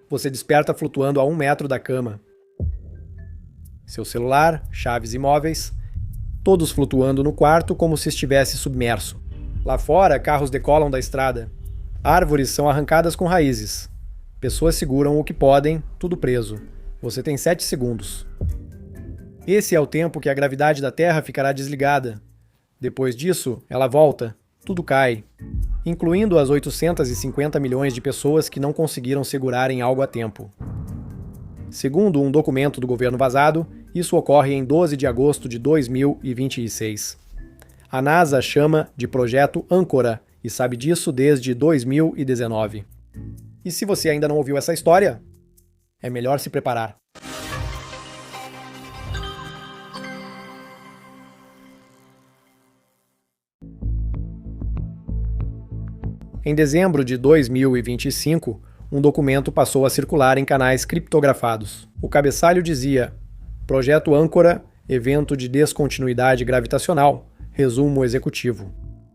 você desperta flutuando a 1 metro da cama. Seu celular, chaves e móveis, todos flutuando no quarto como se estivesse submerso. Lá fora, carros decolam da estrada. Árvores são arrancadas com raízes. Pessoas seguram o que podem, tudo preso. Você tem 7 segundos. Esse é o tempo que a gravidade da Terra ficará desligada. Depois disso, ela volta. Tudo cai, incluindo as 850 milhões de pessoas que não conseguiram segurar em algo a tempo. Segundo um documento do governo vazado, isso ocorre em 12 de agosto de 2026. A NASA chama de Projeto Âncora e sabe disso desde 2019. E se você ainda não ouviu essa história, é melhor se preparar. Em dezembro de 2025, um documento passou a circular em canais criptografados. O cabeçalho dizia: Projeto Âncora, evento de descontinuidade gravitacional, resumo executivo.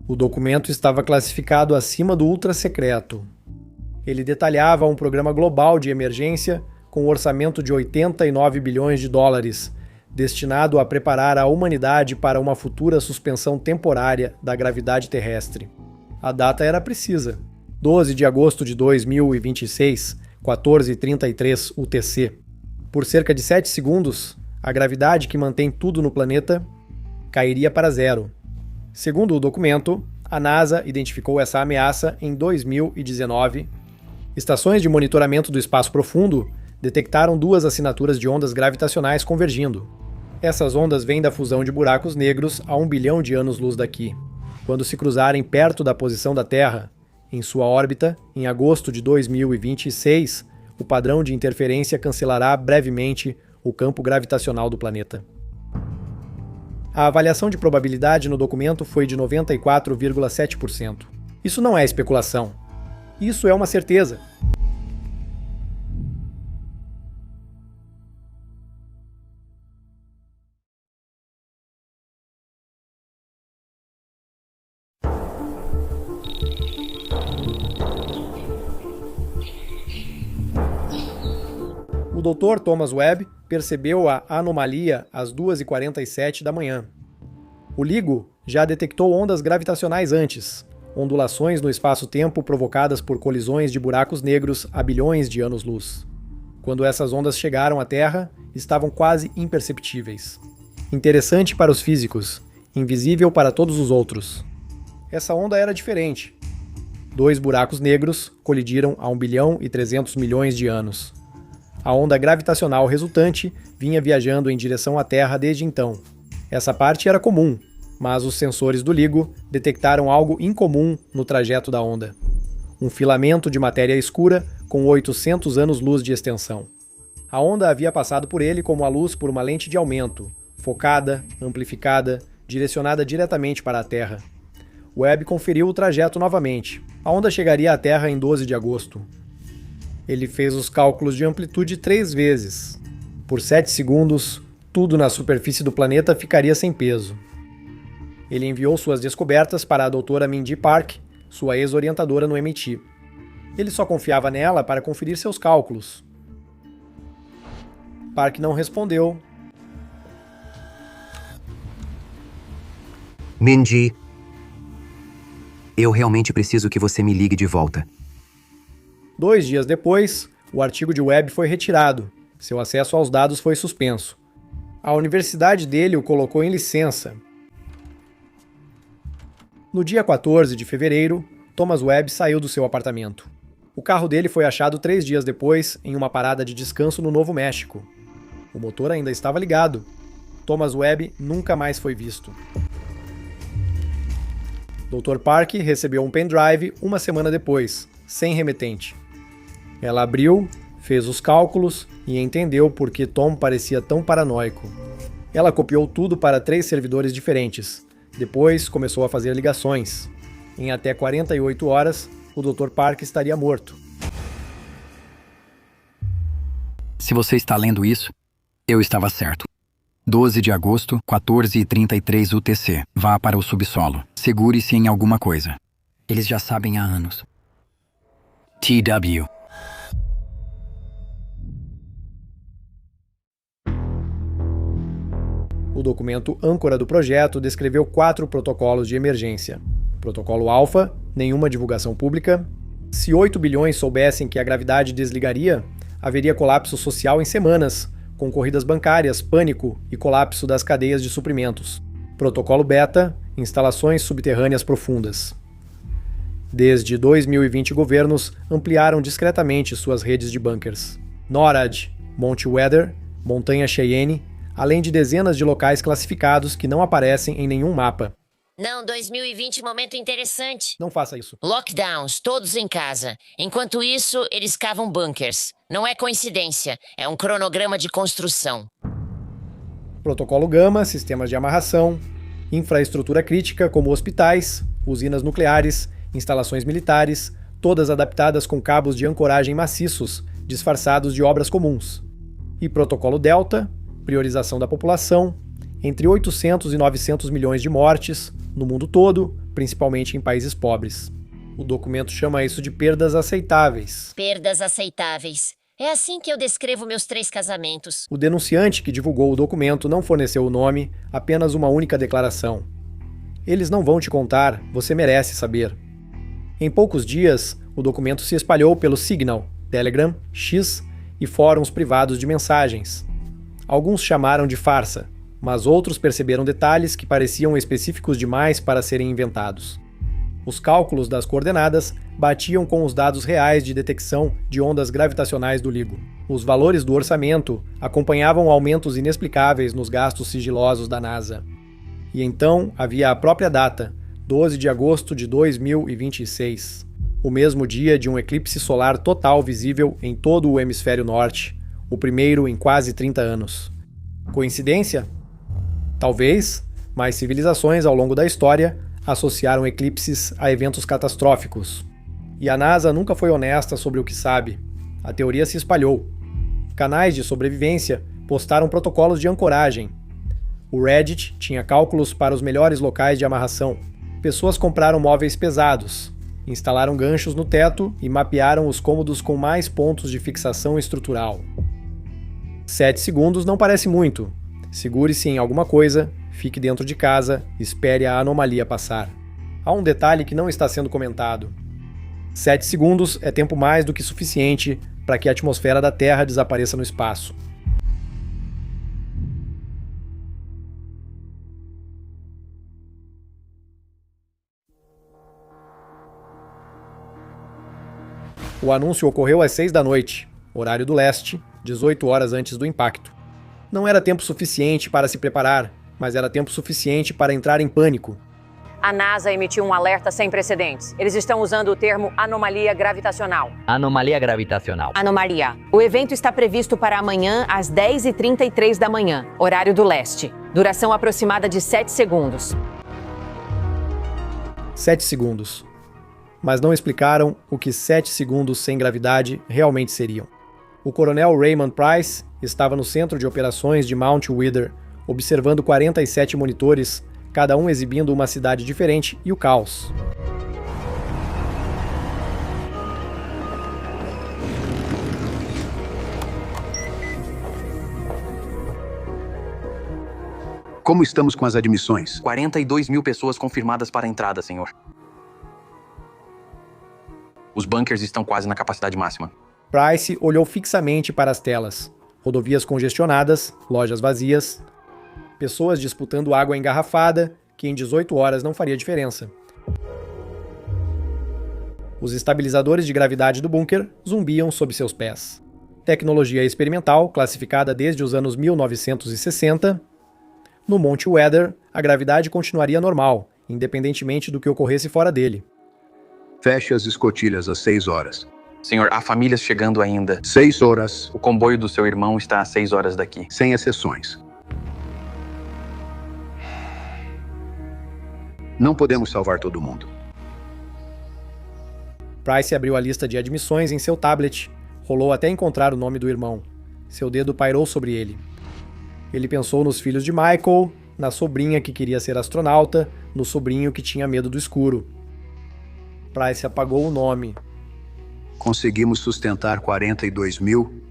O documento estava classificado acima do ultra-secreto. Ele detalhava um programa global de emergência com um orçamento de 89 bilhões de dólares, destinado a preparar a humanidade para uma futura suspensão temporária da gravidade terrestre. A data era precisa. 12 de agosto de 2026, 14h33 UTC. Por cerca de 7 segundos, a gravidade que mantém tudo no planeta cairia para zero. Segundo o documento, a NASA identificou essa ameaça em 2019. Estações de monitoramento do espaço profundo detectaram 2 assinaturas de ondas gravitacionais convergindo. Essas ondas vêm da fusão de buracos negros a 1 bilhão de anos-luz daqui. Quando se cruzarem perto da posição da Terra, em sua órbita, em agosto de 2026, o padrão de interferência cancelará brevemente o campo gravitacional do planeta. A avaliação de probabilidade no documento foi de 94,7%. Isso não é especulação. Isso é uma certeza. O Dr. Thomas Webb percebeu a anomalia às 2h47 da manhã. O LIGO já detectou ondas gravitacionais antes, ondulações no espaço-tempo provocadas por colisões de buracos negros há bilhões de anos-luz. Quando essas ondas chegaram à Terra, estavam quase imperceptíveis. Interessante para os físicos, invisível para todos os outros. Essa onda era diferente. 2 buracos negros colidiram há 1 bilhão e 300 milhões de anos. A onda gravitacional resultante vinha viajando em direção à Terra desde então. Essa parte era comum, mas os sensores do LIGO detectaram algo incomum no trajeto da onda. Um filamento de matéria escura com 800 anos-luz de extensão. A onda havia passado por ele como a luz por uma lente de aumento, focada, amplificada, direcionada diretamente para a Terra. Webb conferiu o trajeto novamente. A onda chegaria à Terra em 12 de agosto. Ele fez os cálculos de amplitude 3 vezes. Por 7 segundos, tudo na superfície do planeta ficaria sem peso. Ele enviou suas descobertas para a doutora Mindy Park, sua ex-orientadora no MIT. Ele só confiava nela para conferir seus cálculos. Park não respondeu. Mindy, eu realmente preciso que você me ligue de volta. 2 dias depois, o artigo de Webb foi retirado. Seu acesso aos dados foi suspenso. A universidade dele o colocou em licença. No dia 14 de fevereiro, Thomas Webb saiu do seu apartamento. O carro dele foi achado 3 dias depois em uma parada de descanso no Novo México. O motor ainda estava ligado. Thomas Webb nunca mais foi visto. Dr. Park recebeu um pendrive 1 semana depois, sem remetente. Ela abriu, fez os cálculos e entendeu por que Tom parecia tão paranoico. Ela copiou tudo para 3 servidores diferentes. Depois começou a fazer ligações. Em até 48 horas, o Dr. Park estaria morto. Se você está lendo isso, eu estava certo. 12 de agosto, 14h33 UTC. Vá para o subsolo. Segure-se em alguma coisa. Eles já sabem há anos. TW. O documento âncora do projeto descreveu 4 protocolos de emergência. Protocolo Alpha, nenhuma divulgação pública. Se 8 bilhões soubessem que a gravidade desligaria, haveria colapso social em semanas, com corridas bancárias, pânico e colapso das cadeias de suprimentos. Protocolo Beta, instalações subterrâneas profundas. Desde 2020, governos ampliaram discretamente suas redes de bunkers. NORAD, Monte Weather, Montanha Cheyenne, além de dezenas de locais classificados que não aparecem em nenhum mapa. Não, 2020, momento interessante. Não faça isso. Lockdowns, todos em casa. Enquanto isso, eles cavam bunkers. Não é coincidência, é um cronograma de construção. Protocolo Gama, sistemas de amarração, infraestrutura crítica como hospitais, usinas nucleares, instalações militares, todas adaptadas com cabos de ancoragem maciços, disfarçados de obras comuns. E Protocolo Delta, priorização da população, entre 800 e 900 milhões de mortes, no mundo todo, principalmente em países pobres. O documento chama isso de perdas aceitáveis. Perdas aceitáveis. É assim que eu descrevo meus 3 casamentos. O denunciante que divulgou o documento não forneceu o nome, apenas uma única declaração. Eles não vão te contar, você merece saber. Em poucos dias, o documento se espalhou pelo Signal, Telegram, X e fóruns privados de mensagens. Alguns chamaram de farsa, mas outros perceberam detalhes que pareciam específicos demais para serem inventados. Os cálculos das coordenadas batiam com os dados reais de detecção de ondas gravitacionais do LIGO. Os valores do orçamento acompanhavam aumentos inexplicáveis nos gastos sigilosos da NASA. E então havia a própria data, 12 de agosto de 2026, o mesmo dia de um eclipse solar total visível em todo o hemisfério norte, o primeiro em quase 30 anos. Coincidência? Talvez, mas civilizações ao longo da história associaram eclipses a eventos catastróficos. E a NASA nunca foi honesta sobre o que sabe. A teoria se espalhou. Canais de sobrevivência postaram protocolos de ancoragem. O Reddit tinha cálculos para os melhores locais de amarração. Pessoas compraram móveis pesados, instalaram ganchos no teto e mapearam os cômodos com mais pontos de fixação estrutural. 7 segundos não parece muito. Segure-se em alguma coisa, fique dentro de casa, espere a anomalia passar. Há um detalhe que não está sendo comentado. 7 segundos é tempo mais do que suficiente para que a atmosfera da Terra desapareça no espaço. O anúncio ocorreu às 6 da noite, horário do leste, 18 horas antes do impacto. Não era tempo suficiente para se preparar, mas era tempo suficiente para entrar em pânico. A NASA emitiu um alerta sem precedentes. Eles estão usando o termo anomalia gravitacional. Anomalia gravitacional. Anomalia. O evento está previsto para amanhã às 10h33 da manhã, horário do leste. Duração aproximada de 7 segundos. 7 segundos. Mas não explicaram o que 7 segundos sem gravidade realmente seriam. O coronel Raymond Price estava no centro de operações de Mount Weather, observando 47 monitores, cada um exibindo uma cidade diferente e o caos. Como estamos com as admissões? 42 mil pessoas confirmadas para a entrada, senhor. Os bunkers estão quase na capacidade máxima. Price olhou fixamente para as telas. Rodovias congestionadas, lojas vazias, pessoas disputando água engarrafada, que em 18 horas não faria diferença. Os estabilizadores de gravidade do bunker zumbiam sob seus pés. Tecnologia experimental, classificada desde os anos 1960. No Monte Weather, a gravidade continuaria normal, independentemente do que ocorresse fora dele. Feche as escotilhas às 6 horas. Senhor, há famílias chegando ainda. 6 horas, O comboio do seu irmão está a 6 horas daqui. sem exceções. Não podemos salvar todo mundo. Price abriu a lista de admissões em seu tablet, rolou até encontrar o nome do irmão. Seu dedo pairou sobre ele. Ele pensou nos filhos de Michael, na sobrinha que queria ser astronauta, no sobrinho que tinha medo do escuro. Price apagou o nome. Conseguimos sustentar 42 mil.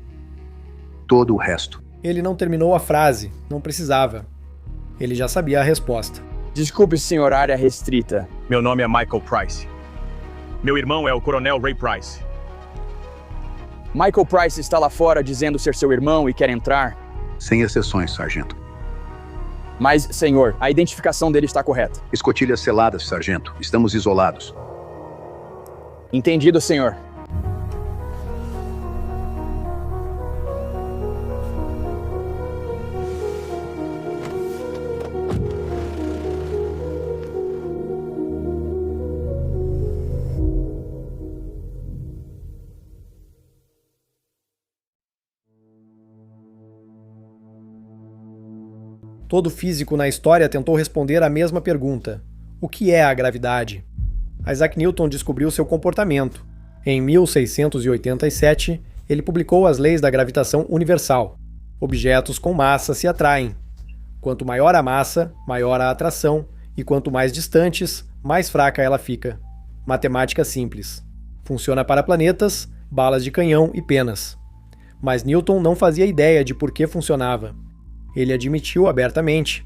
Todo o resto. Ele não terminou a frase, não precisava. Ele já sabia a resposta. Desculpe, senhor, área restrita. Meu nome é Michael Price. Meu irmão é o Coronel Ray Price. Michael Price está lá fora dizendo ser seu irmão e quer entrar. Sem exceções, sargento. Mas, senhor, a identificação dele está correta. Escotilhas seladas, sargento. Estamos isolados. Entendido, senhor. Todo físico na história tentou responder a mesma pergunta: o que é a gravidade? Isaac Newton descobriu seu comportamento. Em 1687, ele publicou as leis da gravitação universal. Objetos com massa se atraem. Quanto maior a massa, maior a atração, e quanto mais distantes, mais fraca ela fica. Matemática simples. Funciona para planetas, balas de canhão e penas. Mas Newton não fazia ideia de por que funcionava. Ele admitiu abertamente.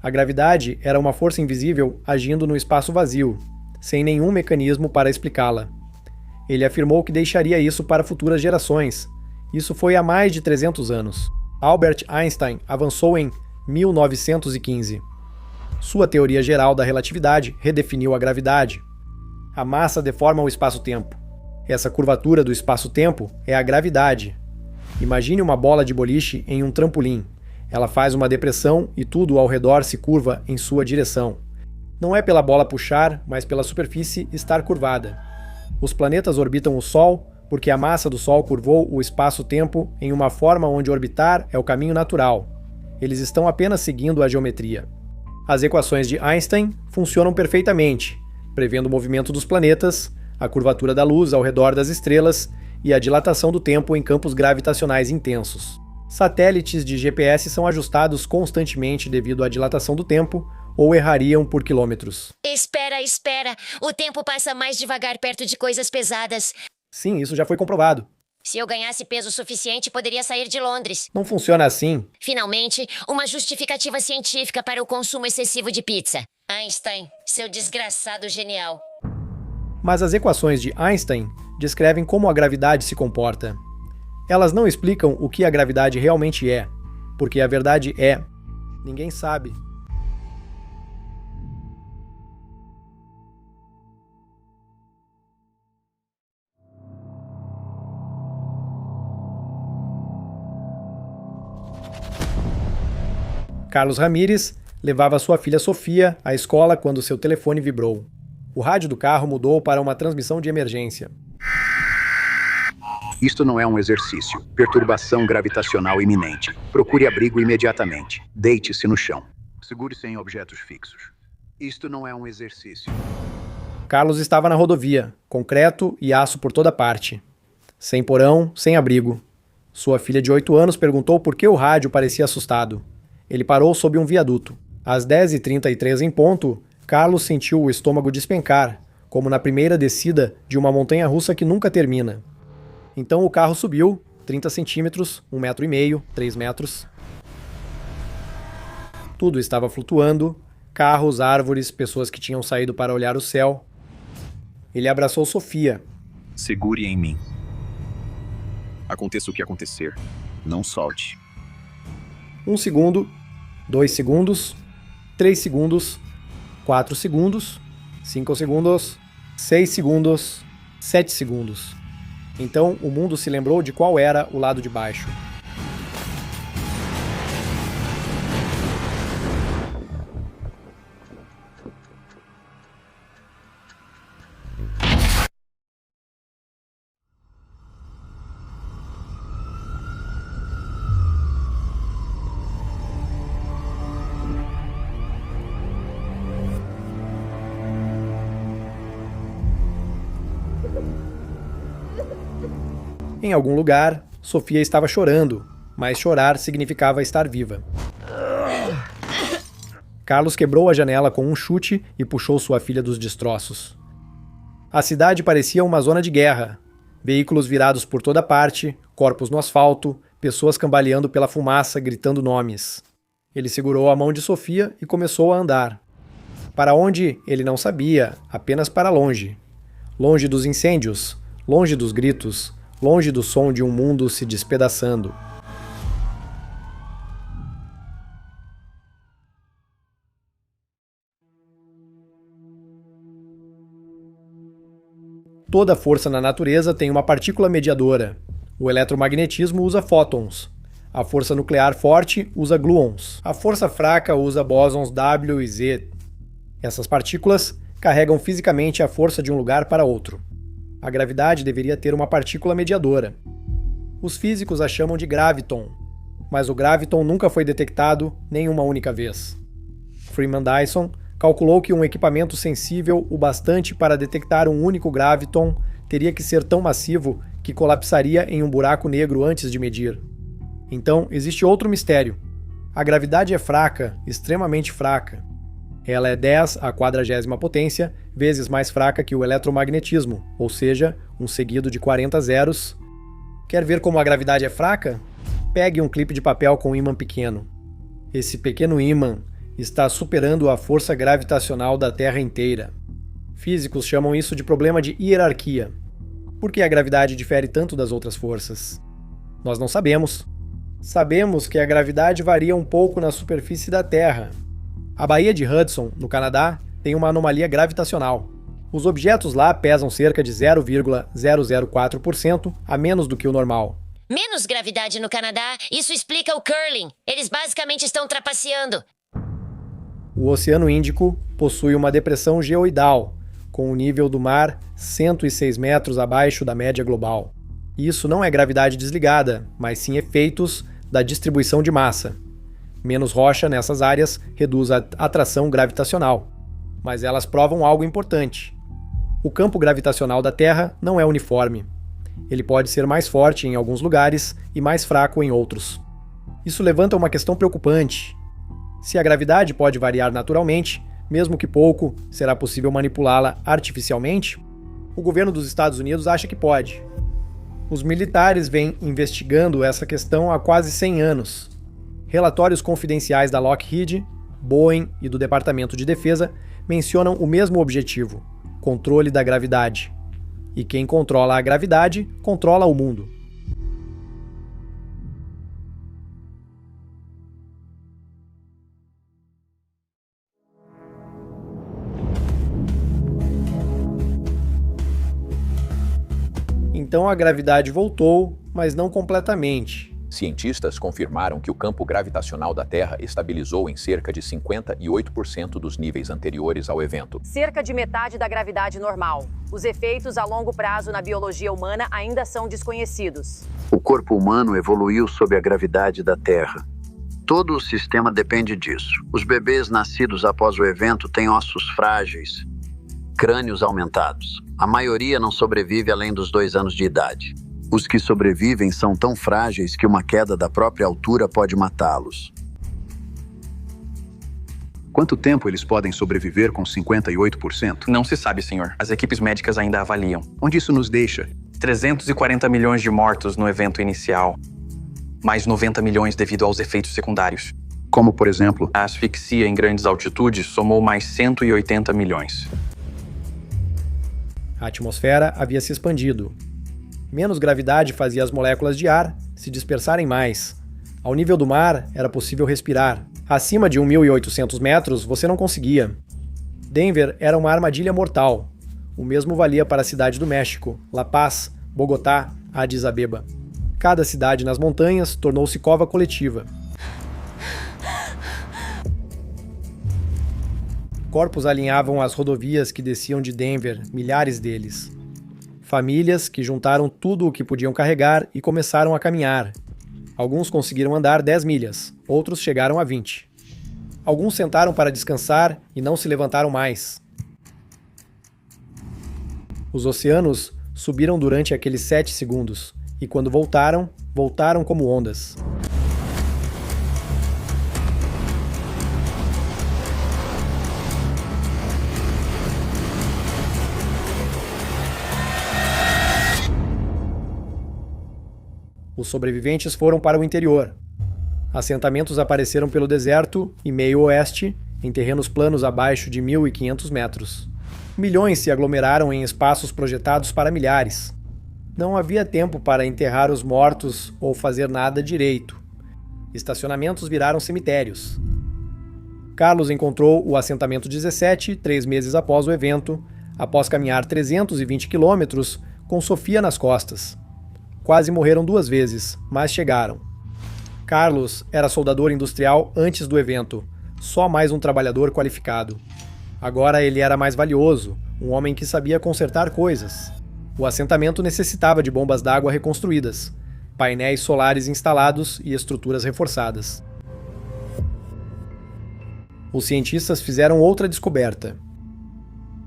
A gravidade era uma força invisível agindo no espaço vazio, sem nenhum mecanismo para explicá-la. Ele afirmou que deixaria isso para futuras gerações. Isso foi há mais de 300 anos. Albert Einstein avançou em 1915. Sua teoria geral da relatividade redefiniu a gravidade. A massa deforma o espaço-tempo. Essa curvatura do espaço-tempo é a gravidade. Imagine uma bola de boliche em um trampolim. Ela faz uma depressão e tudo ao redor se curva em sua direção. Não é pela bola puxar, mas pela superfície estar curvada. Os planetas orbitam o Sol porque a massa do Sol curvou o espaço-tempo em uma forma onde orbitar é o caminho natural. Eles estão apenas seguindo a geometria. As equações de Einstein funcionam perfeitamente, prevendo o movimento dos planetas, a curvatura da luz ao redor das estrelas e a dilatação do tempo em campos gravitacionais intensos. Satélites de GPS são ajustados constantemente devido à dilatação do tempo ou errariam por quilômetros. Espera, espera. O tempo passa mais devagar perto de coisas pesadas. Sim, isso já foi comprovado. Se eu ganhasse peso suficiente, poderia sair de Londres. Não funciona assim. Finalmente, uma justificativa científica para o consumo excessivo de pizza. Einstein, seu desgraçado genial. Mas as equações de Einstein descrevem como a gravidade se comporta. Elas não explicam o que a gravidade realmente é, porque a verdade é: ninguém sabe. Carlos Ramírez levava sua filha Sofia à escola quando seu telefone vibrou. O rádio do carro mudou para uma transmissão de emergência. Isto não é um exercício. Perturbação gravitacional iminente. Procure abrigo imediatamente. Deite-se no chão. Segure-se em objetos fixos. Isto não é um exercício. Carlos estava na rodovia, concreto e aço por toda parte. Sem porão, sem abrigo. Sua filha de 8 anos perguntou por que o rádio parecia assustado. Ele parou sob um viaduto. Às 10h33 em ponto, Carlos sentiu o estômago despencar, como na primeira descida de uma montanha-russa que nunca termina. Então o carro subiu, 30 centímetros, 1,5 metro, 3 metros. Tudo estava flutuando, carros, árvores, pessoas que tinham saído para olhar o céu. Ele abraçou Sofia. Segure em mim. Aconteça o que acontecer, não solte. 1 segundo, 2 segundos, 3 segundos, 4 segundos, 5 segundos, 6 segundos, 7 segundos. Então o mundo se lembrou de qual era o lado de baixo. Em algum lugar, Sofia estava chorando, mas chorar significava estar viva. Carlos quebrou a janela com um chute e puxou sua filha dos destroços. A cidade parecia uma zona de guerra. Veículos virados por toda parte, corpos no asfalto, pessoas cambaleando pela fumaça, gritando nomes. Ele segurou a mão de Sofia e começou a andar. Para onde, ele não sabia, apenas para longe. Longe dos incêndios, longe dos gritos, longe do som de um mundo se despedaçando. Toda força na natureza tem uma partícula mediadora. O eletromagnetismo usa fótons. A força nuclear forte usa gluons. A força fraca usa bósons W e Z. Essas partículas carregam fisicamente a força de um lugar para outro. A gravidade deveria ter uma partícula mediadora. Os físicos a chamam de graviton, mas o graviton nunca foi detectado nem uma única vez. Freeman Dyson calculou que um equipamento sensível o bastante para detectar um único graviton teria que ser tão massivo que colapsaria em um buraco negro antes de medir. Então, existe outro mistério. A gravidade é fraca, extremamente fraca. Ela é 10 à 40ª potência vezes mais fraca que o eletromagnetismo, ou seja, um seguido de 40 zeros. Quer ver como a gravidade é fraca? Pegue um clipe de papel com um ímã pequeno. Esse pequeno ímã está superando a força gravitacional da Terra inteira. Físicos chamam isso de problema de hierarquia. Por que a gravidade difere tanto das outras forças? Nós não sabemos. Sabemos que a gravidade varia um pouco na superfície da Terra. A Baía de Hudson, no Canadá, tem uma anomalia gravitacional. Os objetos lá pesam cerca de 0,004% a menos do que o normal. Menos gravidade no Canadá, isso explica o curling. Eles basicamente estão trapaceando. O Oceano Índico possui uma depressão geoidal, com o nível do mar 106 metros abaixo da média global. Isso não é gravidade desligada, mas sim efeitos da distribuição de massa. Menos rocha nessas áreas reduz a atração gravitacional, mas elas provam algo importante. O campo gravitacional da Terra não é uniforme. Ele pode ser mais forte em alguns lugares e mais fraco em outros. Isso levanta uma questão preocupante. Se a gravidade pode variar naturalmente, mesmo que pouco, será possível manipulá-la artificialmente? O governo dos Estados Unidos acha que pode. Os militares vêm investigando essa questão há quase 100 anos. Relatórios confidenciais da Lockheed, Boeing e do Departamento de Defesa mencionam o mesmo objetivo: controle da gravidade. E quem controla a gravidade, controla o mundo. Então a gravidade voltou, mas não completamente. Cientistas confirmaram que o campo gravitacional da Terra estabilizou em cerca de 58% dos níveis anteriores ao evento. Cerca de metade da gravidade normal. Os efeitos a longo prazo na biologia humana ainda são desconhecidos. O corpo humano evoluiu sob a gravidade da Terra. Todo o sistema depende disso. Os bebês nascidos após o evento têm ossos frágeis, crânios aumentados. A maioria não sobrevive além dos 2 anos de idade. Os que sobrevivem são tão frágeis que uma queda da própria altura pode matá-los. Quanto tempo eles podem sobreviver com 58%? Não se sabe, senhor. As equipes médicas ainda avaliam. Onde isso nos deixa? 340 milhões de mortos no evento inicial. Mais 90 milhões devido aos efeitos secundários. Como, por exemplo? A asfixia em grandes altitudes somou mais 180 milhões. A atmosfera havia se expandido. Menos gravidade fazia as moléculas de ar se dispersarem mais. Ao nível do mar, era possível respirar. Acima de 1.800 metros, você não conseguia. Denver era uma armadilha mortal. O mesmo valia para a cidade do México, La Paz, Bogotá, Addis Abeba. Cada cidade nas montanhas tornou-se cova coletiva. Corpos alinhavam as rodovias que desciam de Denver, milhares deles. Famílias que juntaram tudo o que podiam carregar e começaram a caminhar. Alguns conseguiram andar 10 milhas, outros chegaram a 20. Alguns sentaram para descansar e não se levantaram mais. Os oceanos subiram durante aqueles 7 segundos, e quando voltaram, voltaram como ondas. Os sobreviventes foram para o interior. Assentamentos apareceram pelo deserto e meio oeste, em terrenos planos abaixo de 1.500 metros. Milhões se aglomeraram em espaços projetados para milhares. Não havia tempo para enterrar os mortos ou fazer nada direito. Estacionamentos viraram cemitérios. Carlos encontrou o assentamento 17 3 meses após o evento, após caminhar 320 quilômetros com Sofia nas costas. Quase morreram 2 vezes, mas chegaram. Carlos era soldador industrial antes do evento, só mais um trabalhador qualificado. Agora ele era mais valioso, um homem que sabia consertar coisas. O assentamento necessitava de bombas d'água reconstruídas, painéis solares instalados e estruturas reforçadas. Os cientistas fizeram outra descoberta.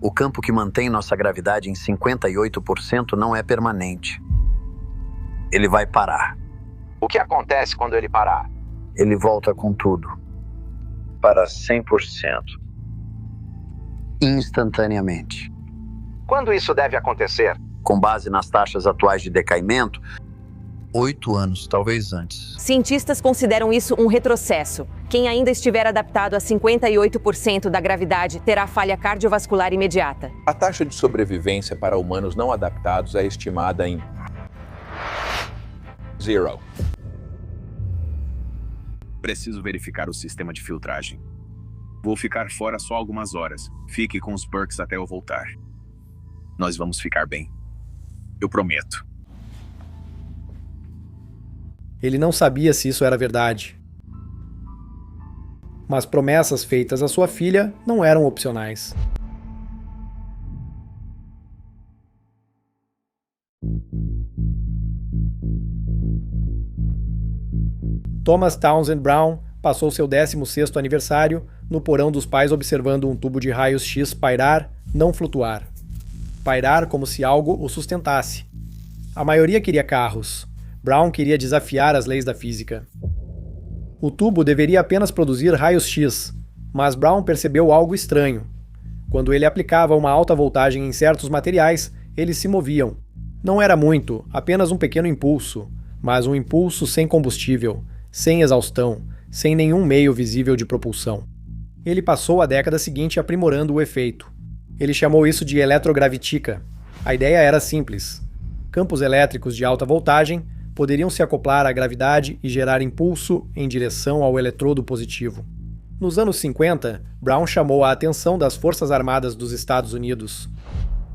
O campo que mantém nossa gravidade em 58% não é permanente. Ele vai parar. O que acontece quando ele parar? Ele volta com tudo. Para 100%. Instantaneamente. Quando isso deve acontecer? Com base nas taxas atuais de decaimento, 8 anos, talvez antes. Cientistas consideram isso um retrocesso. Quem ainda estiver adaptado a 58% da gravidade terá falha cardiovascular imediata. A taxa de sobrevivência para humanos não adaptados é estimada em 0. Preciso verificar o sistema de filtragem. Vou ficar fora só algumas horas. Fique com os perks até eu voltar. Nós vamos ficar bem. Eu prometo. Ele não sabia se isso era verdade. Mas promessas feitas à sua filha não eram opcionais. Thomas Townsend Brown passou seu 16º aniversário no porão dos pais observando um tubo de raios-x pairar, não flutuar. Pairar como se algo o sustentasse. A maioria queria carros. Brown queria desafiar as leis da física. O tubo deveria apenas produzir raios-x, mas Brown percebeu algo estranho. Quando ele aplicava uma alta voltagem em certos materiais, eles se moviam. Não era muito, apenas um pequeno impulso, mas um impulso sem combustível, sem exaustão, sem nenhum meio visível de propulsão. Ele passou a década seguinte aprimorando o efeito. Ele chamou isso de eletrogravitica. A ideia era simples. Campos elétricos de alta voltagem poderiam se acoplar à gravidade e gerar impulso em direção ao eletrodo positivo. Nos anos 50, Brown chamou a atenção das Forças Armadas dos Estados Unidos.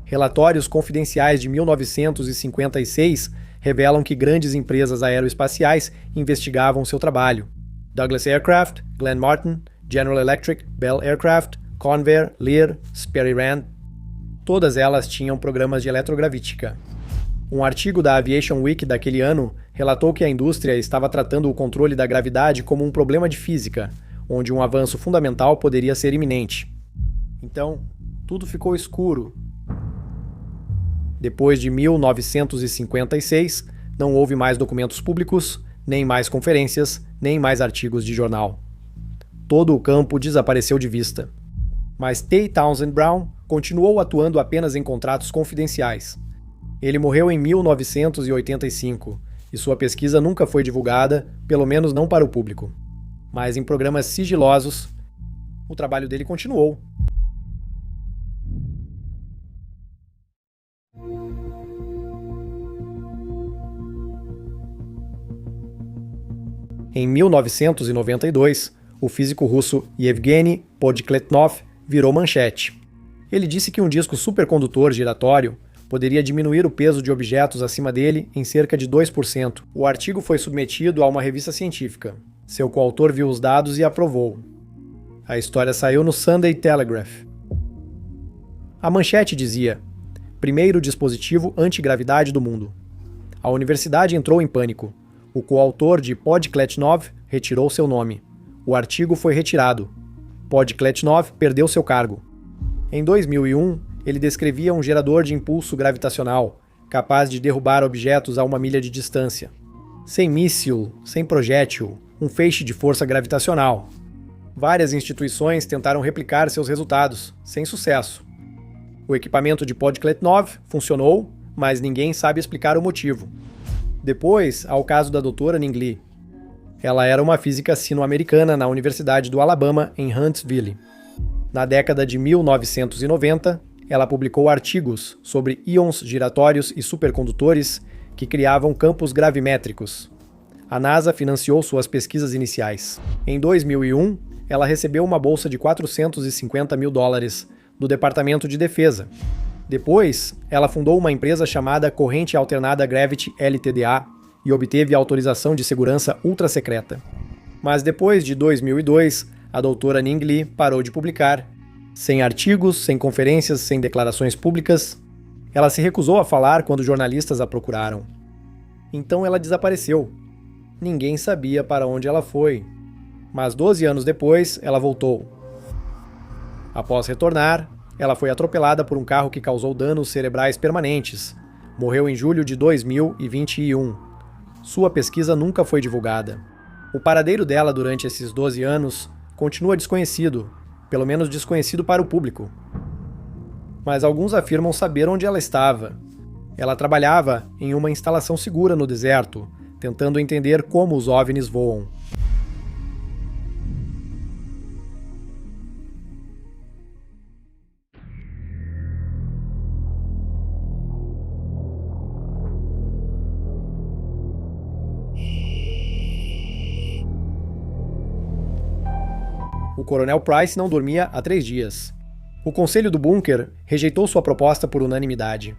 Relatórios confidenciais de 1956 revelam que grandes empresas aeroespaciais investigavam seu trabalho. Douglas Aircraft, Glenn Martin, General Electric, Bell Aircraft, Convair, Lear, Sperry Rand. Todas elas tinham programas de eletrogravítica. Um artigo da Aviation Week daquele ano relatou que a indústria estava tratando o controle da gravidade como um problema de física, onde um avanço fundamental poderia ser iminente. Então, tudo ficou escuro. Depois de 1956, não houve mais documentos públicos, nem mais conferências, nem mais artigos de jornal. Todo o campo desapareceu de vista. Mas T. Townsend Brown continuou atuando apenas em contratos confidenciais. Ele morreu em 1985, e sua pesquisa nunca foi divulgada, pelo menos não para o público. Mas em programas sigilosos, o trabalho dele continuou. Em 1992, o físico russo Yevgeny Podkletnov virou manchete. Ele disse que um disco supercondutor giratório poderia diminuir o peso de objetos acima dele em cerca de 2%. O artigo foi submetido a uma revista científica. Seu coautor viu os dados e aprovou. A história saiu no Sunday Telegraph. A manchete dizia: primeiro dispositivo antigravidade do mundo. A universidade entrou em pânico. O coautor de Podkletnov retirou seu nome. O artigo foi retirado. Podkletnov perdeu seu cargo. Em 2001, ele descrevia um gerador de impulso gravitacional, capaz de derrubar objetos a 1 milha de distância. Sem míssil, sem projétil, um feixe de força gravitacional. Várias instituições tentaram replicar seus resultados, sem sucesso. O equipamento de Podkletnov funcionou, mas ninguém sabe explicar o motivo. Depois, há o caso da doutora Ning Li. Ela era uma física sino-americana na Universidade do Alabama, em Huntsville. Na década de 1990, ela publicou artigos sobre íons giratórios e supercondutores que criavam campos gravimétricos. A NASA financiou suas pesquisas iniciais. Em 2001, ela recebeu uma bolsa de $450 mil do Departamento de Defesa. Depois, ela fundou uma empresa chamada Corrente Alternada Gravity Ltda e obteve autorização de segurança ultra-secreta. Mas depois de 2002, a doutora Ning Li parou de publicar. Sem artigos, sem conferências, sem declarações públicas, ela se recusou a falar quando jornalistas a procuraram. Então ela desapareceu. Ninguém sabia para onde ela foi. Mas 12 anos depois, ela voltou. Após retornar, ela foi atropelada por um carro que causou danos cerebrais permanentes. Morreu em julho de 2021. Sua pesquisa nunca foi divulgada. O paradeiro dela durante esses 12 anos continua desconhecido, pelo menos desconhecido para o público. Mas alguns afirmam saber onde ela estava. Ela trabalhava em uma instalação segura no deserto, tentando entender como os OVNIs voam. O coronel Price não dormia há 3 dias. O conselho do bunker rejeitou sua proposta por unanimidade.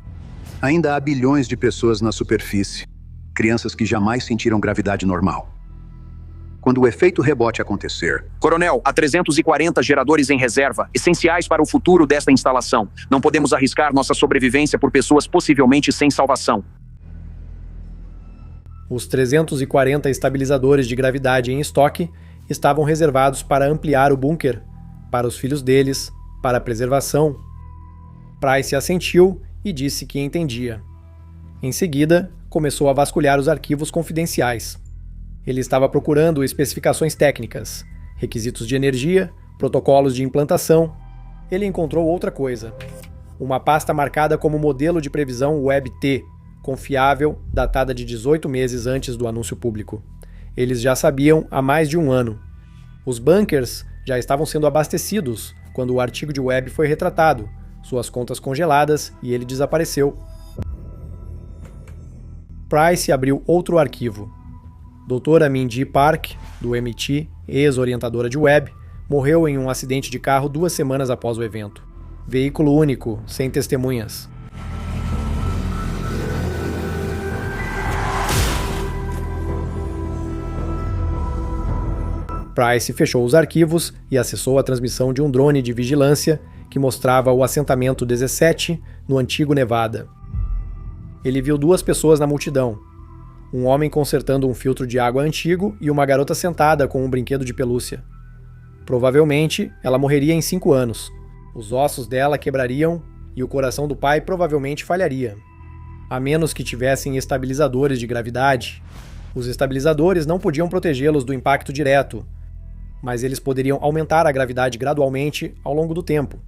Ainda há bilhões de pessoas na superfície, crianças que jamais sentiram gravidade normal. Quando o efeito rebote acontecer... Coronel, há 340 geradores em reserva, essenciais para o futuro desta instalação. Não podemos arriscar nossa sobrevivência por pessoas possivelmente sem salvação. Os 340 estabilizadores de gravidade em estoque estavam reservados para ampliar o bunker, para os filhos deles, para a preservação. Price assentiu e disse que entendia. Em seguida, começou a vasculhar os arquivos confidenciais. Ele estava procurando especificações técnicas, requisitos de energia, protocolos de implantação. Ele encontrou outra coisa. Uma pasta marcada como modelo de previsão Web-T, confiável, datada de 18 meses antes do anúncio público. Eles já sabiam há mais de 1 ano. Os bunkers já estavam sendo abastecidos quando o artigo de Webb foi retratado, suas contas congeladas e ele desapareceu. Price abriu outro arquivo. Doutora Mindy Park, do MIT, ex-orientadora de Webb, morreu em um acidente de carro 2 semanas após o evento. Veículo único, sem testemunhas. Price fechou os arquivos e acessou a transmissão de um drone de vigilância que mostrava o assentamento 17 no antigo Nevada. Ele viu 2 pessoas na multidão, um homem consertando um filtro de água antigo e uma garota sentada com um brinquedo de pelúcia. Provavelmente, ela morreria em 5 anos. Os ossos dela quebrariam e o coração do pai provavelmente falharia. A menos que tivessem estabilizadores de gravidade. Os estabilizadores não podiam protegê-los do impacto direto, mas eles poderiam aumentar a gravidade gradualmente ao longo do tempo.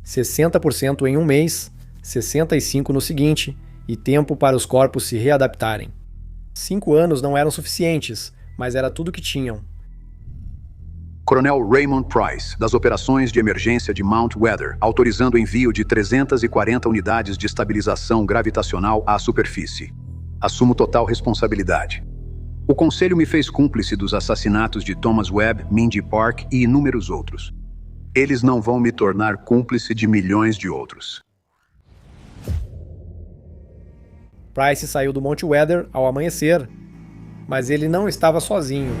60% em um mês, 65% no seguinte, e tempo para os corpos se readaptarem. 5 anos não eram suficientes, mas era tudo que tinham. Coronel Raymond Price, das operações de emergência de Mount Weather, autorizando o envio de 340 unidades de estabilização gravitacional à superfície. Assumo total responsabilidade. O Conselho me fez cúmplice dos assassinatos de Thomas Webb, Mindy Park e inúmeros outros. Eles não vão me tornar cúmplice de milhões de outros. Price saiu do Monte Weather ao amanhecer, mas ele não estava sozinho.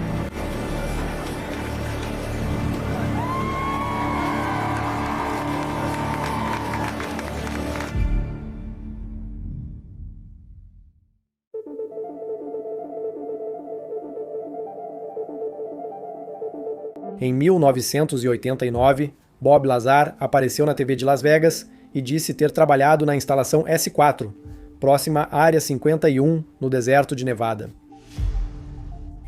Em 1989, Bob Lazar apareceu na TV de Las Vegas e disse ter trabalhado na instalação S4, próxima à Área 51, no deserto de Nevada.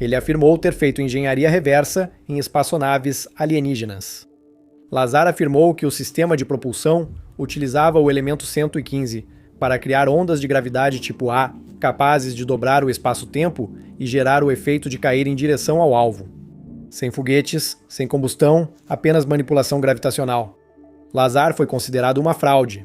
Ele afirmou ter feito engenharia reversa em espaçonaves alienígenas. Lazar afirmou que o sistema de propulsão utilizava o elemento 115 para criar ondas de gravidade tipo A, capazes de dobrar o espaço-tempo e gerar o efeito de cair em direção ao alvo. Sem foguetes, sem combustão, apenas manipulação gravitacional. Lazar foi considerado uma fraude.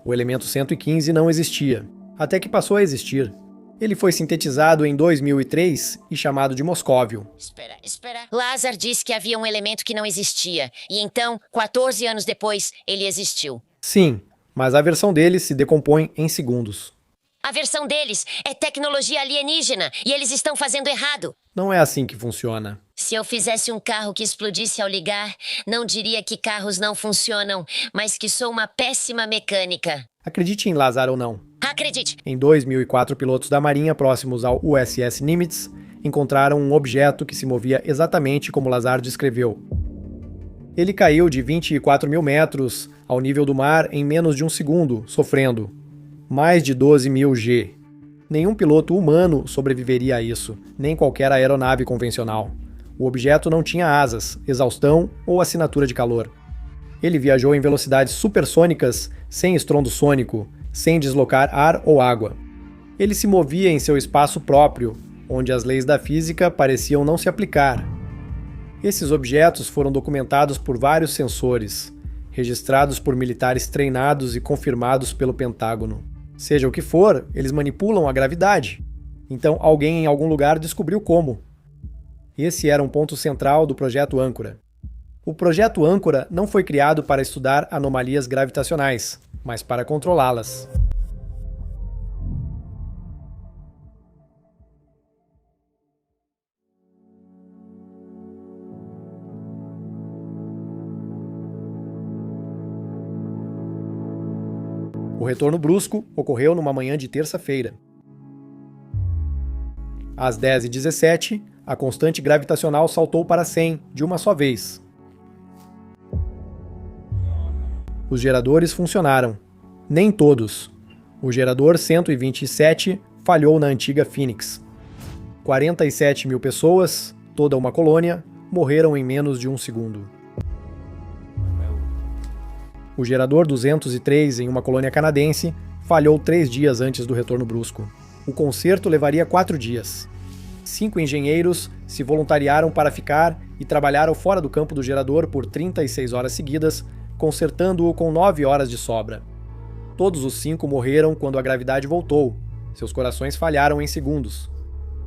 O elemento 115 não existia, até que passou a existir. Ele foi sintetizado em 2003 e chamado de Moscóvio. Espera. Lazar disse que havia um elemento que não existia, e então, 14 anos depois, ele existiu. Sim, mas a versão dele se decompõe em segundos. A versão deles é tecnologia alienígena, e eles estão fazendo errado. Não é assim que funciona. Se eu fizesse um carro que explodisse ao ligar, não diria que carros não funcionam, mas que sou uma péssima mecânica. Acredite em Lazar ou não. Acredite! Em 2004, pilotos da Marinha próximos ao USS Nimitz encontraram um objeto que se movia exatamente como Lazar descreveu. Ele caiu de 24 mil metros ao nível do mar em menos de um segundo, sofrendo mais de 12 mil G. Nenhum piloto humano sobreviveria a isso, nem qualquer aeronave convencional. O objeto não tinha asas, exaustão ou assinatura de calor. Ele viajou em velocidades supersônicas, sem estrondo sônico, sem deslocar ar ou água. Ele se movia em seu espaço próprio, onde as leis da física pareciam não se aplicar. Esses objetos foram documentados por vários sensores, registrados por militares treinados e confirmados pelo Pentágono. Seja o que for, eles manipulam a gravidade. Então alguém em algum lugar descobriu como. Esse era um ponto central do Projeto Âncora. O Projeto Âncora não foi criado para estudar anomalias gravitacionais, mas para controlá-las. O retorno brusco ocorreu numa manhã de terça-feira. Às 10h17, a constante gravitacional saltou para 100 de uma só vez. Os geradores funcionaram. Nem todos. O gerador 127 falhou na antiga Phoenix. 47 mil pessoas, toda uma colônia, morreram em menos de um segundo. O gerador 203 em uma colônia canadense falhou 3 dias antes do retorno brusco. O conserto levaria 4 dias. 5 engenheiros se voluntariaram para ficar e trabalharam fora do campo do gerador por 36 horas seguidas, consertando-o com 9 horas de sobra. Todos os 5 morreram quando a gravidade voltou. Seus corações falharam em segundos.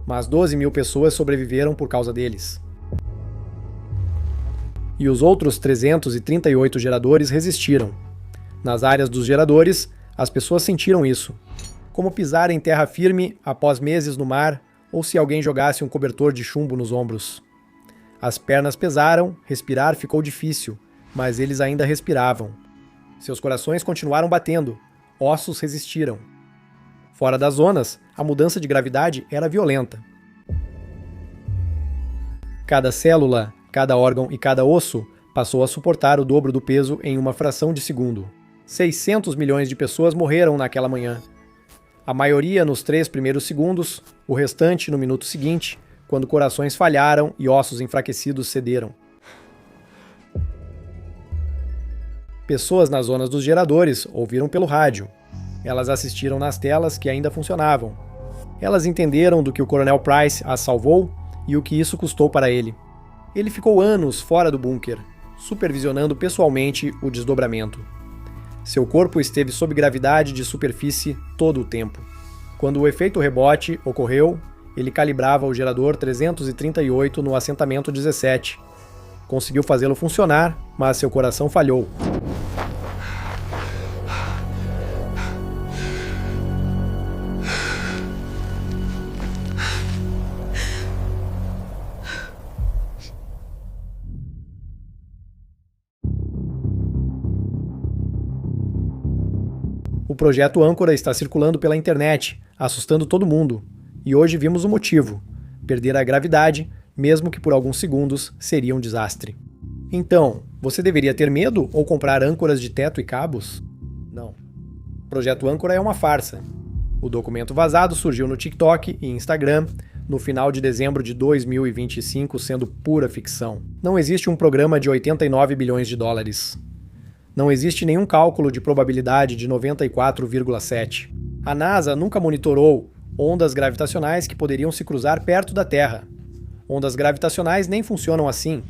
Mas 12 mil pessoas sobreviveram por causa deles. E os outros 338 geradores resistiram. Nas áreas dos geradores, as pessoas sentiram isso. Como pisar em terra firme após meses no mar, ou se alguém jogasse um cobertor de chumbo nos ombros. As pernas pesaram, respirar ficou difícil, mas eles ainda respiravam. Seus corações continuaram batendo, ossos resistiram. Fora das zonas, a mudança de gravidade era violenta. Cada célula, cada órgão e cada osso passou a suportar o dobro do peso em uma fração de segundo. 600 milhões de pessoas morreram naquela manhã. A maioria nos 3 primeiros segundos, o restante no minuto seguinte, quando corações falharam e ossos enfraquecidos cederam. Pessoas nas zonas dos geradores ouviram pelo rádio. Elas assistiram nas telas que ainda funcionavam. Elas entenderam do que o Coronel Price as salvou e o que isso custou para ele. Ele ficou anos fora do bunker, supervisionando pessoalmente o desdobramento. Seu corpo esteve sob gravidade de superfície todo o tempo. Quando o efeito rebote ocorreu, ele calibrava o gerador 338 no assentamento 17. Conseguiu fazê-lo funcionar, mas seu coração falhou. O projeto Âncora está circulando pela internet, assustando todo mundo. E hoje vimos o motivo. Perder a gravidade, mesmo que por alguns segundos, seria um desastre. Então, você deveria ter medo ou comprar âncoras de teto e cabos? Não. O projeto Âncora é uma farsa. O documento vazado surgiu no TikTok e Instagram no final de dezembro de 2025, sendo pura ficção. Não existe um programa de 89 bilhões de dólares. Não existe nenhum cálculo de probabilidade de 94,7. A NASA nunca monitorou ondas gravitacionais que poderiam se cruzar perto da Terra. Ondas gravitacionais nem funcionam assim.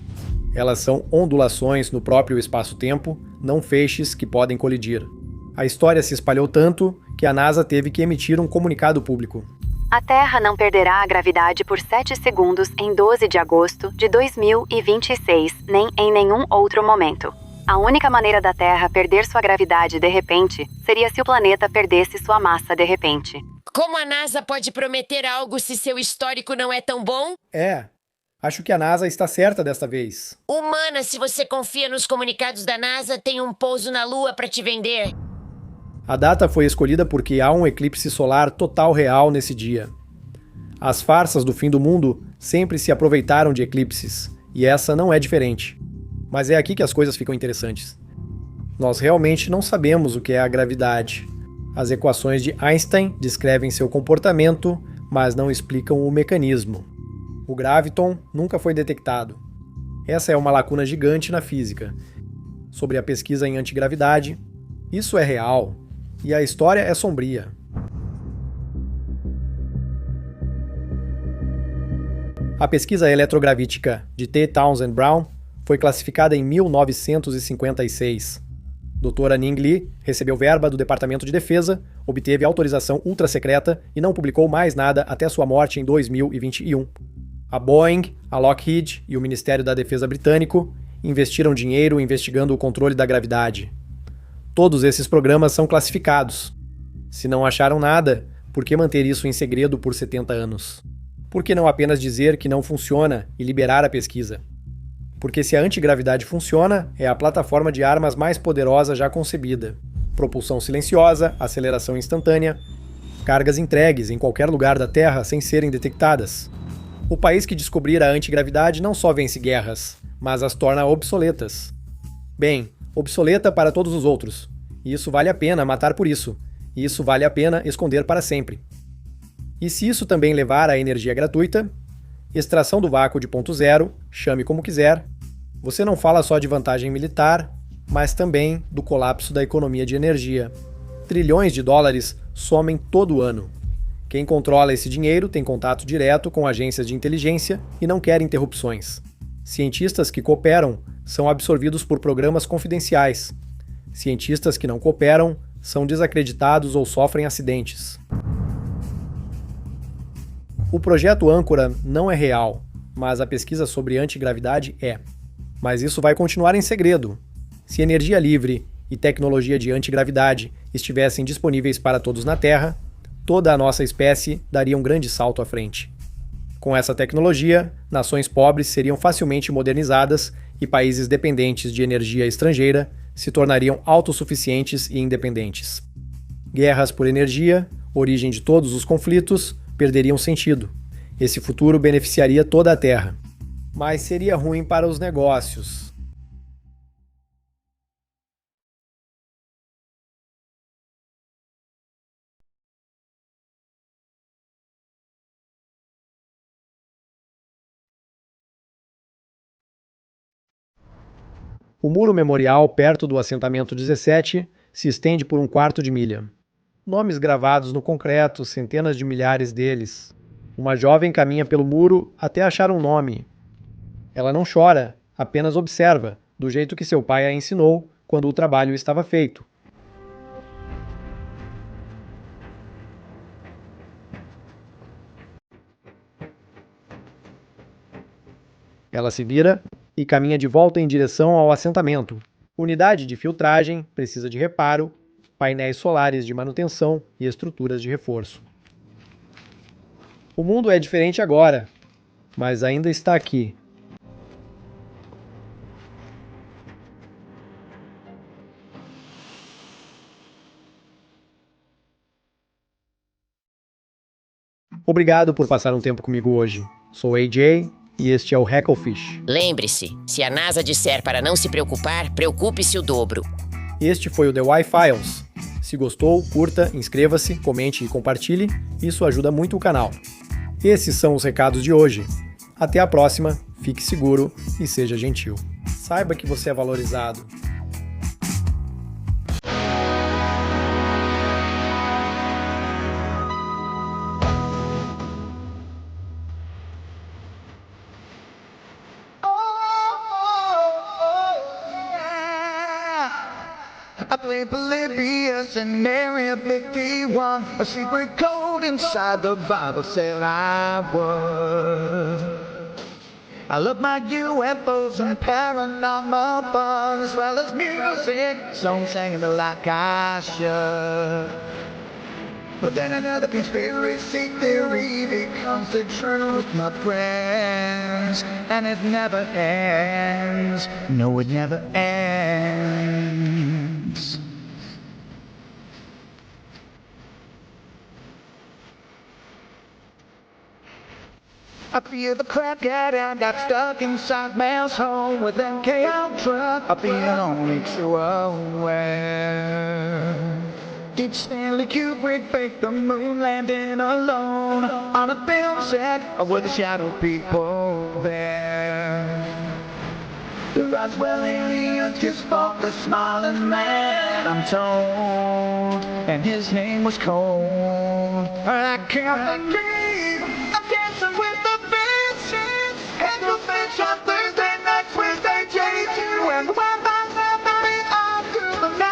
Elas são ondulações no próprio espaço-tempo, não feixes que podem colidir. A história se espalhou tanto que a NASA teve que emitir um comunicado público. A Terra não perderá a gravidade por 7 segundos em 12 de agosto de 2026, nem em nenhum outro momento. A única maneira da Terra perder sua gravidade de repente seria se o planeta perdesse sua massa de repente. Como a NASA pode prometer algo se seu histórico não é tão bom? Acho que a NASA está certa desta vez. Humana, se você confia nos comunicados da NASA, tem um pouso na Lua para te vender. A data foi escolhida porque há um eclipse solar total real nesse dia. As farsas do fim do mundo sempre se aproveitaram de eclipses, e essa não é diferente. Mas é aqui que as coisas ficam interessantes. Nós realmente não sabemos o que é a gravidade. As equações de Einstein descrevem seu comportamento, mas não explicam o mecanismo. O graviton nunca foi detectado. Essa é uma lacuna gigante na física. Sobre a pesquisa em antigravidade, isso é real, e a história é sombria. A pesquisa eletrogravítica de T. Townsend Brown foi classificada em 1956. Doutora Ning Li recebeu verba do Departamento de Defesa, obteve autorização ultra-secreta e não publicou mais nada até sua morte em 2021. A Boeing, a Lockheed e o Ministério da Defesa britânico investiram dinheiro investigando o controle da gravidade. Todos esses programas são classificados. Se não acharam nada, por que manter isso em segredo por 70 anos? Por que não apenas dizer que não funciona e liberar a pesquisa? Porque se a antigravidade funciona, é a plataforma de armas mais poderosa já concebida. Propulsão silenciosa, aceleração instantânea, cargas entregues em qualquer lugar da Terra sem serem detectadas. O país que descobrir a antigravidade não só vence guerras, mas as torna obsoletas. Bem, obsoleta para todos os outros. E isso vale a pena matar por isso. E isso vale a pena esconder para sempre. E se isso também levar à energia gratuita, extração do vácuo de ponto zero, chame como quiser, você não fala só de vantagem militar, mas também do colapso da economia de energia. Trilhões de dólares somem todo ano. Quem controla esse dinheiro tem contato direto com agências de inteligência e não quer interrupções. Cientistas que cooperam são absorvidos por programas confidenciais. Cientistas que não cooperam são desacreditados ou sofrem acidentes. O projeto Âncora não é real, mas a pesquisa sobre antigravidade é. Mas isso vai continuar em segredo. Se energia livre e tecnologia de antigravidade estivessem disponíveis para todos na Terra, toda a nossa espécie daria um grande salto à frente. Com essa tecnologia, nações pobres seriam facilmente modernizadas e países dependentes de energia estrangeira se tornariam autossuficientes e independentes. Guerras por energia, origem de todos os conflitos, perderiam sentido. Esse futuro beneficiaria toda a Terra. Mas seria ruim para os negócios. O muro memorial perto do assentamento 17 se estende por 1/4 de milha. Nomes gravados no concreto, centenas de milhares deles. Uma jovem caminha pelo muro até achar um nome. Ela não chora, apenas observa, do jeito que seu pai a ensinou quando o trabalho estava feito. Ela se vira e caminha de volta em direção ao assentamento. Unidade de filtragem, precisa de reparo, painéis solares de manutenção e estruturas de reforço. O mundo é diferente agora, mas ainda está aqui. Obrigado por passar um tempo comigo hoje. Sou AJ e este é o Hecklefish. Lembre-se, se a NASA disser para não se preocupar, preocupe-se o dobro. Este foi o The Wi-Files. Se gostou, curta, inscreva-se, comente e compartilhe. Isso ajuda muito o canal. Esses são os recados de hoje. Até a próxima, fique seguro e seja gentil. Saiba que você é valorizado. played Polybius and Mary a big D1. A secret code inside the Bible said I would. I love my UFOs and paranormal fun, as well as music, songs singing like I should. But then another conspiracy theory becomes the truth, my friends. And it never ends. No, it never ends. I feel the crap get and got stuck inside man's home with MK Ultra. I'll be the only true aware. Did Stanley Kubrick fake the moon landing alone on a film set, or were the shadow people there? The Roswell aliens just fought the smiling man, I'm told, and his name was Cole. I can't believe I'm dancing with the bitches, and the fish on Thursday night, Wednesday, J2, and the Wi-Fi's up me all through the night.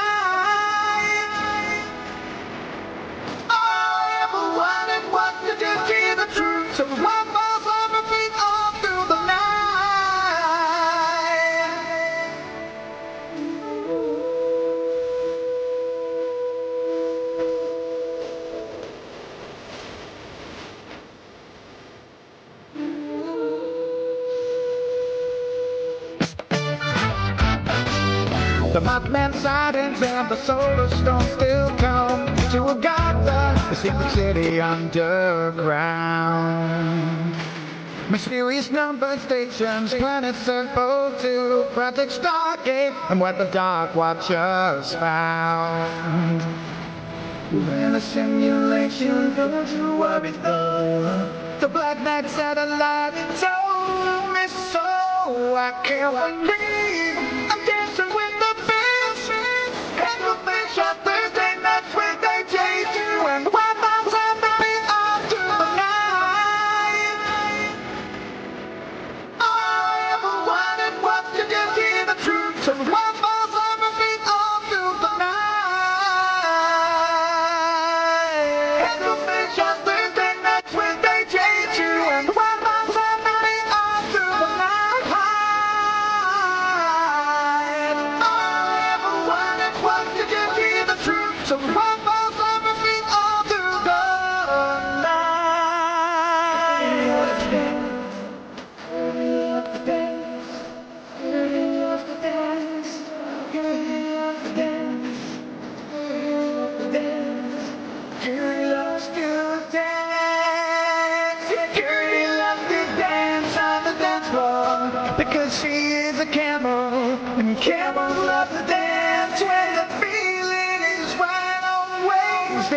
To just hear the truth, so one falls on repeat all through the night. The Mothman sightings and the solar storm still come to Agatha, the secret city underground. Mysterious number stations, planets circle to Project Stargate, and what the Dark Watchers found. In a simulation, don't you worry though. The Black Knight satellite told me so. I can't believe I'm dancing with the bitches, and the fish on Thursday night, Wednesday, J2, and the Wi-Fi's on me all through the night. All I ever wanted was to just hear the truth, so the Wi-Fi's on repeat all through the night. And the fish on Thursday night, Wednesday, J2, and the Wi-Fi's on me all through the night. So one falls on my feet all through the Security loves to dance on the dance floor, because she is a camel, and camels love to dance when the feeling is right on waves.